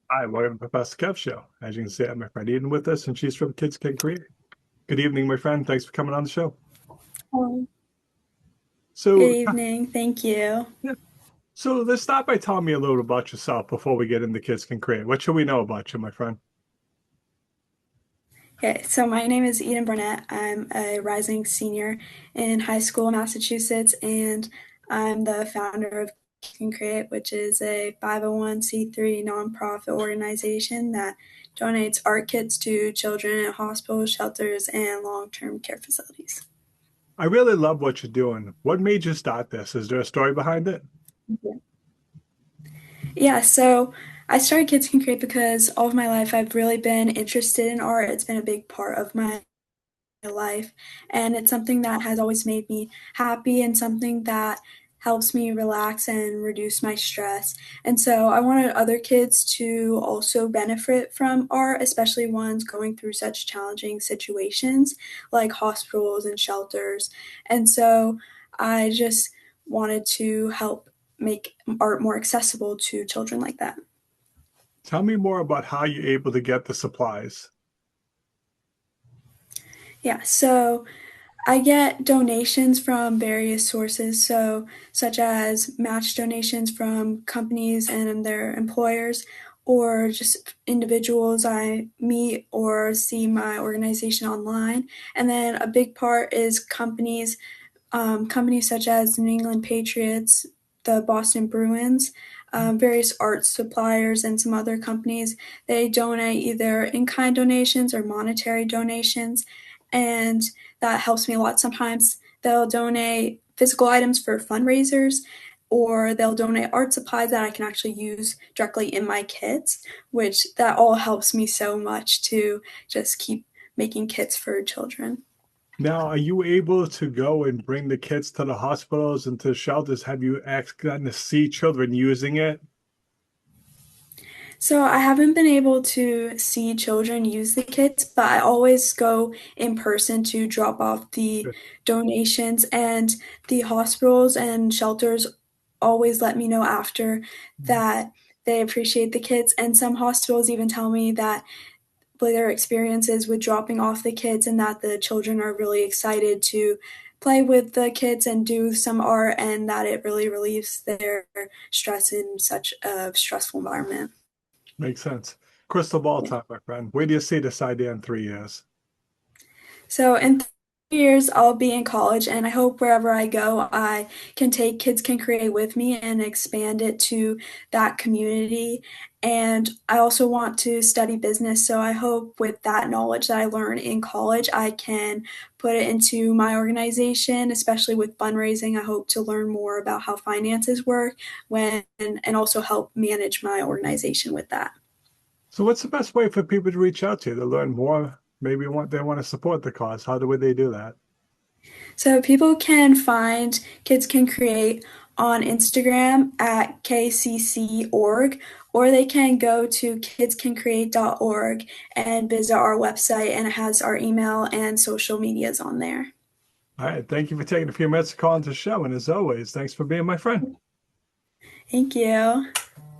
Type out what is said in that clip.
Hi, welcome to the Professor Kev Show. As you can see, I have my friend Eden with us, and she's from Kids Can Create. Good evening, my friend. Thanks for coming on the show. Oh, good So, evening. Thank you. yeah. So let's start by telling me a little about yourself before we get into Kids Can Create. What should we know about you, my friend? Okay, so my name is Eden Barnett. I'm a rising senior in high school in Massachusetts, and I'm the founder of Can Create, which is a 501c3 nonprofit organization that donates art kits to children in hospitals, shelters, and long-term care facilities. I really love what you're doing. What made you start this? Is there a story behind it? Yeah, so I started Kids Can Create because all of my life I've really been interested in art. It's been a big part of my life, and it's something that has always made me happy and something that helps me relax and reduce my stress. And so I wanted other kids to also benefit from art, especially ones going through such challenging situations like hospitals and shelters. And so I just wanted to help make art more accessible to children like that. Tell me more about how you're able to get the supplies. Yeah, so I get donations from various sources, so such as match donations from companies and their employers, or just individuals I meet or see my organization online. And then a big part is companies such as New England Patriots, the Boston Bruins, various art suppliers, and some other companies. They donate either in kind donations or monetary donations, and that helps me a lot. Sometimes they'll donate physical items for fundraisers, or they'll donate art supplies that I can actually use directly in my kits, which that all helps me so much to just keep making kits for children. Now, are you able to go and bring the kids to the hospitals and to shelters? Have you gotten to see children using it? So I haven't been able to see children use the kits, but I always go in person to drop off the donations, and the hospitals and shelters always let me know after that they appreciate the kits, and some hospitals even tell me that their experiences with dropping off the kids and that the children are really excited to play with the kids and do some art and that it really relieves their stress in such a stressful environment. Makes sense. Crystal ball Yeah. time, my friend. Where do you see this idea in 3 years? So in 3 years, I'll be in college, and I hope wherever I go, I can take Kids Can Create with me and expand it to that community. And I also want to study business, so I hope with that knowledge that I learn in college, I can put it into my organization, especially with fundraising. I hope to learn more about how finances work when and also help manage my organization with that. So what's the best way for people to reach out to you to learn more? Maybe they want to support the cause. How would they do that? So people can find Kids Can Create on Instagram at kcc.org, or they can go to kidscancreate.org and visit our website, and it has our email and social medias on there. All right. Thank you for taking a few minutes to call into the show. And as always, thanks for being my friend. Thank you.